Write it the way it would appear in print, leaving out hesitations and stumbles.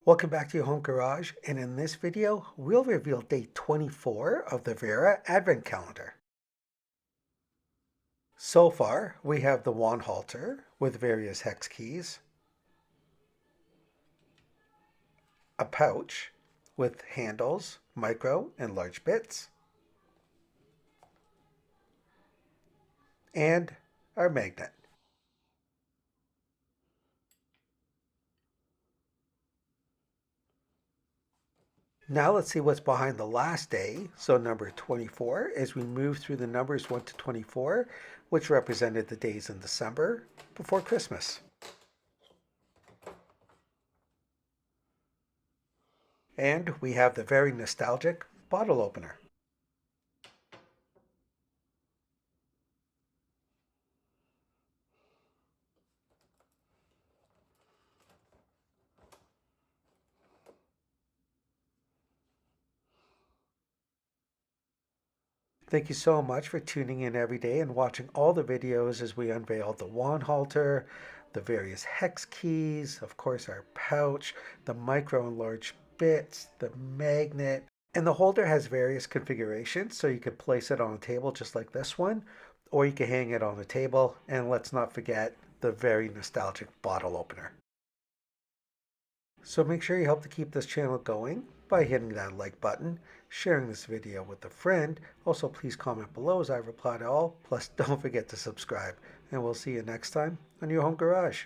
Welcome back to your home garage, and in this video we'll reveal day 24 of the Wera advent calendar. So far we have the wand halter with various hex keys, a pouch with handles, micro and large bits, and our magnet. Now let's see what's behind the last day, so number 24, as we move through the numbers 1 to 24, which represented the days in December before Christmas. And we have the very nostalgic bottle opener. Thank you so much for tuning in every day and watching all the videos as we unveil the wand halter, the various hex keys, of course our pouch, the micro and large bits, the magnet, and the holder has various configurations, so you could place it on a table just like this one, or you can hang it on a table, and let's not forget the very nostalgic bottle opener. So make sure you help to keep this channel going by hitting that like button, sharing this video with a friend. Also, please comment below as I reply to all. Plus, don't forget to subscribe. And we'll see you next time on your home garage.